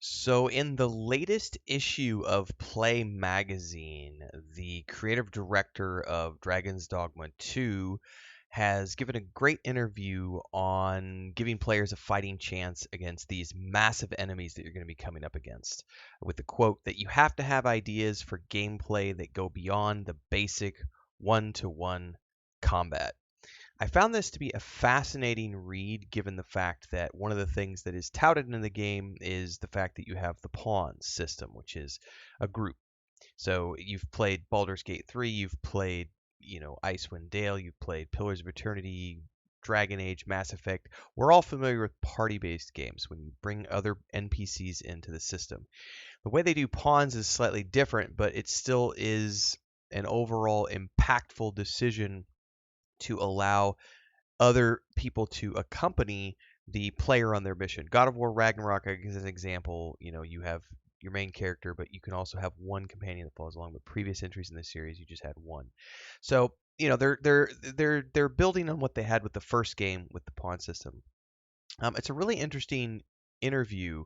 So, in the latest issue of Play Magazine, the creative director of Dragon's Dogma 2 has given a great interview on giving players a fighting chance against these massive enemies that you're going to be coming up against. With the quote that you have to have ideas for gameplay that go beyond the basic one-to-one combat. I found this to be a fascinating read given the fact that one of the things that is touted in the game is the fact that you have the pawns system, which is a group. So you've played Baldur's Gate 3, you've played, Icewind Dale, you've played Pillars of Eternity, Dragon Age, Mass Effect. We're all familiar with party-based games when you bring other NPCs into the system. The way they do pawns is slightly different, but it still is an overall impactful decision to allow other people to accompany the player on their mission. God of War Ragnarok is an example. You have your main character, but you can also have one companion that follows along. With previous entries in the series, you just had one. So they're building on what they had with the first game with the pawn system. It's a really interesting interview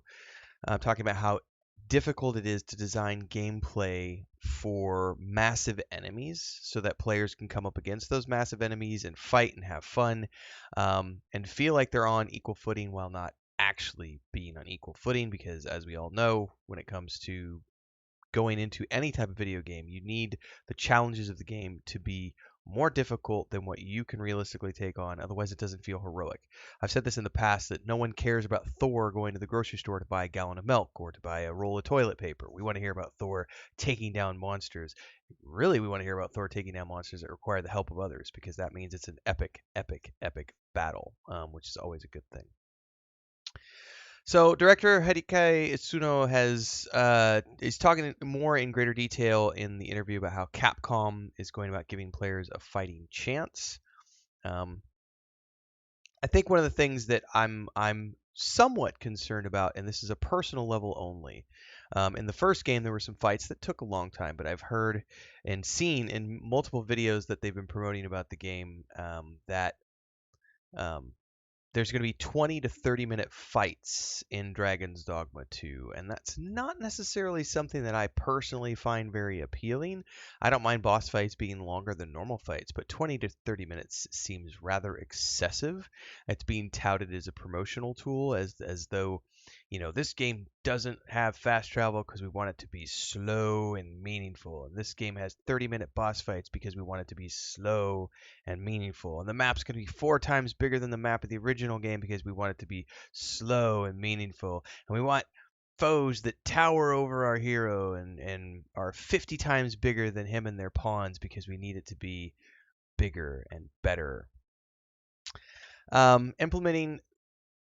talking about how difficult it is to design gameplay for massive enemies so that players can come up against those massive enemies and fight and have fun and feel like they're on equal footing while not actually being on equal footing, because as we all know, when it comes to going into any type of video game, you need the challenges of the game to be more difficult than what you can realistically take on. Otherwise, it doesn't feel heroic. I've said this in the past that no one cares about Thor going to the grocery store to buy a gallon of milk or to buy a roll of toilet paper. We want to hear about Thor taking down monsters. Really, we want to hear about Thor taking down monsters that require the help of others, because that means it's an epic, epic, epic battle, which is always a good thing. So director Hideaki Itsuno is talking more in greater detail in the interview about how Capcom is going about giving players a fighting chance. I think one of the things that I'm somewhat concerned about, and this is a personal level only. In the first game, there were some fights that took a long time, but I've heard and seen in multiple videos that they've been promoting about the game that there's going to be 20 to 30-minute fights in Dragon's Dogma 2, and that's not necessarily something that I personally find very appealing. I don't mind boss fights being longer than normal fights, but 20 to 30 minutes seems rather excessive. It's being touted as a promotional tool, as though, this game doesn't have fast travel because we want it to be slow and meaningful, and this game has 30-minute boss fights because we want it to be slow and meaningful, and the map's going to be 4 times bigger than the map of the original game because we want it to be slow and meaningful, and we want foes that tower over our hero and are 50 times bigger than him and their pawns because we need it to be bigger and better. Implementing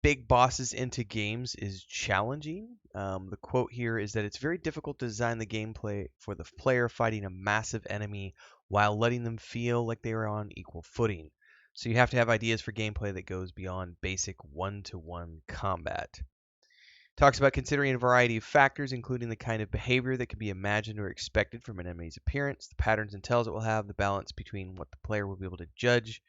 big bosses into games is challenging. The quote here is that it's very difficult to design the gameplay for the player fighting a massive enemy while letting them feel like they are on equal footing. So you have to have ideas for gameplay that goes beyond basic one-to-one combat. Talks about considering a variety of factors, including the kind of behavior that can be imagined or expected from an enemy's appearance, the patterns and tells it will have, the balance between what the player will be able to judge,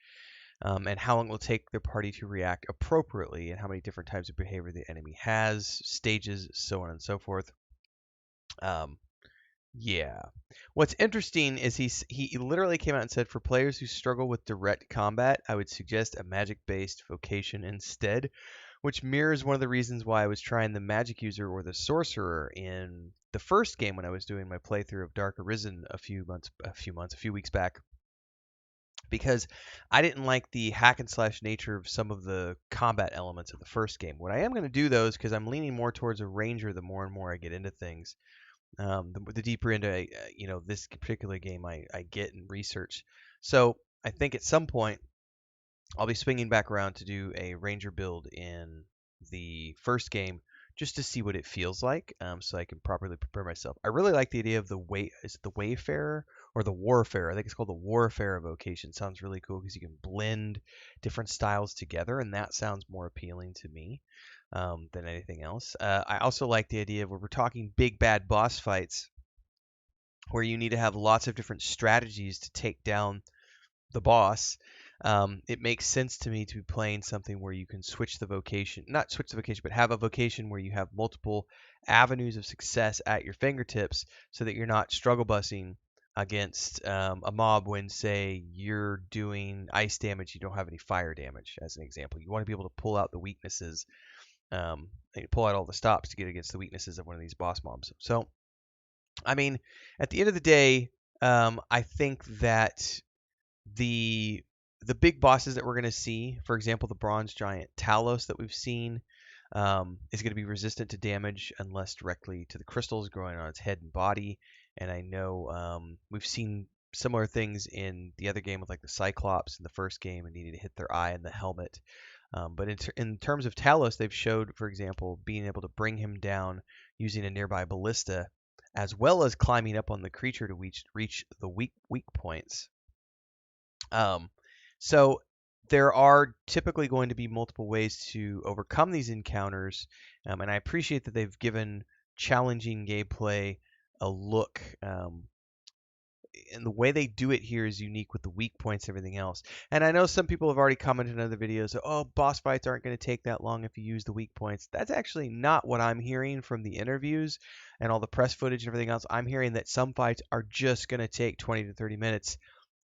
and how long it will take their party to react appropriately, and how many different types of behavior the enemy has, stages, so on and so forth. Yeah. What's interesting is he literally came out and said, for players who struggle with direct combat, I would suggest a magic-based vocation instead, which mirrors one of the reasons why I was trying the magic user or the sorcerer in the first game when I was doing my playthrough of Dark Arisen a few weeks back, because I didn't like the hack and slash nature of some of the combat elements of the first game. What I am going to do, though, is because I'm leaning more towards a ranger the more and more I get into things. The deeper into this particular game I get in research. So I think at some point I'll be swinging back around to do a ranger build in the first game just to see what it feels like, so I can properly prepare myself. I really like the idea of is it the Wayfarer or the Warfarer? I think it's called the Warfarer vocation. Sounds really cool because you can blend different styles together, and that sounds more appealing to me than anything else. I also like the idea of where we're talking big bad boss fights where you need to have lots of different strategies to take down the boss. it makes sense to me to be playing something where you can switch the vocation, not switch the vocation, but have a vocation where you have multiple avenues of success at your fingertips so that you're not struggle bussing against a mob when, say, you're doing ice damage, you don't have any fire damage, as an example. You want to be able to pull out the weaknesses, and pull out all the stops to get against the weaknesses of one of these boss mobs. So, I mean, at the end of the day, I think that the the big bosses that we're going to see, for example, the bronze giant Talos that we've seen, is going to be resistant to damage unless directly to the crystals growing on its head and body. And I know we've seen similar things in the other game with like the Cyclops in the first game and needing to hit their eye in the helmet. But in terms of Talos, they've showed, for example, being able to bring him down using a nearby ballista, as well as climbing up on the creature to reach the weak points. Um, so there are typically going to be multiple ways to overcome these encounters, and I appreciate that they've given challenging gameplay a look. And the way they do it here is unique with the weak points and everything else. And I know some people have already commented in other videos, oh, boss fights aren't going to take that long if you use the weak points. That's actually not what I'm hearing from the interviews and all the press footage and everything else. I'm hearing that some fights are just going to take 20 to 30 minutes,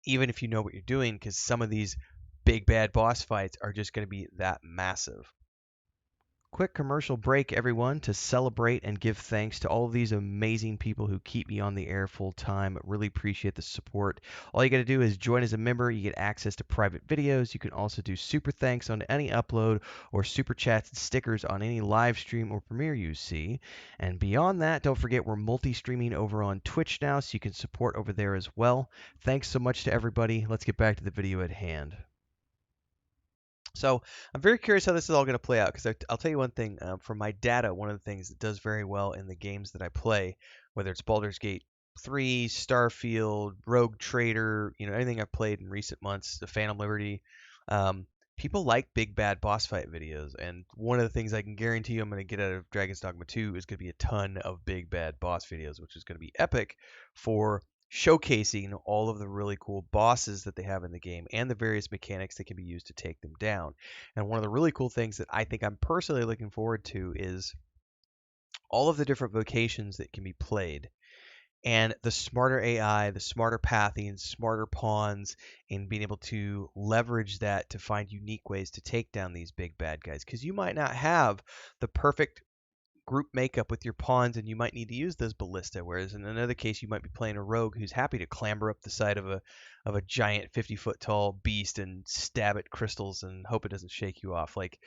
even if you know what you're doing, because some of these big bad boss fights are just going to be that massive. Quick commercial break, everyone, to celebrate and give thanks to all of these amazing people who keep me on the air full time. Really appreciate the support. All you got to do is join as a member. You get access to private videos. You can also do super thanks on any upload or super chats and stickers on any live stream or premiere you see. And beyond that, don't forget we're multi-streaming over on Twitch now, so you can support over there as well. Thanks so much to everybody. Let's get back to the video at hand. So I'm very curious how this is all going to play out because I'll tell you one thing. From my data, one of the things that does very well in the games that I play, whether it's Baldur's Gate 3, Starfield, Rogue Trader, anything I've played in recent months, the Phantom Liberty, um, people like big bad boss fight videos. And one of the things I can guarantee you I'm going to get out of Dragon's Dogma 2 is going to be a ton of big bad boss videos, which is going to be epic for showcasing all of the really cool bosses that they have in the game and the various mechanics that can be used to take them down. And one of the really cool things that I think I'm personally looking forward to is all of the different vocations that can be played and the smarter AI, the smarter pathing, smarter pawns, and being able to leverage that to find unique ways to take down these big bad guys. Because you might not have the perfect group makeup with your pawns and you might need to use those ballista, whereas in another case you might be playing a rogue who's happy to clamber up the side of a giant 50-foot tall beast and stab at crystals and hope it doesn't shake you off. Like,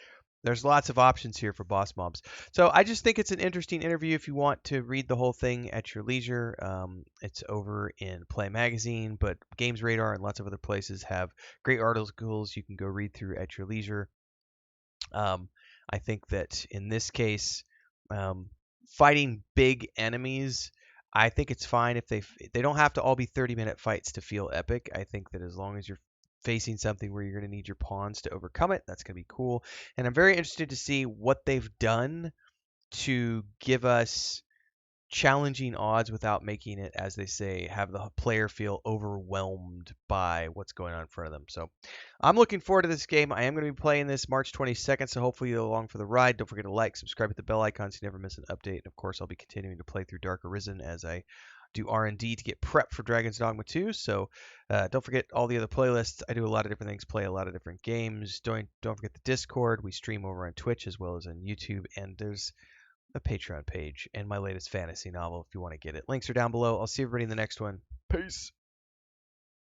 there's lots of options here for boss mobs. So I just think it's an interesting interview if you want to read the whole thing at your leisure. It's over in Play Magazine, but Games Radar and lots of other places have great articles you can go read through at your leisure. I think that in this case, fighting big enemies, I think it's fine if they don't have to all be 30-minute fights to feel epic. I think that as long as you're facing something where you're going to need your pawns to overcome it, that's going to be cool. And I'm very interested to see what they've done to give us challenging odds without making it, as they say, have the player feel overwhelmed by what's going on in front of them. So I'm looking forward to this game. I am going to be playing this March 22nd, so hopefully you're along for the ride. Don't forget to like, subscribe, hit the bell icon so you never miss an update. And of course, I'll be continuing to play through Dark Arisen as I do R&D to get prepped for Dragon's Dogma 2. So don't forget all the other playlists. I do a lot of different things, play a lot of different games. Don't forget the Discord. We stream over on Twitch as well as on YouTube, and there's a Patreon page and my latest fantasy novel if you want to get it. Links are down below. I'll see everybody in the next one. Peace.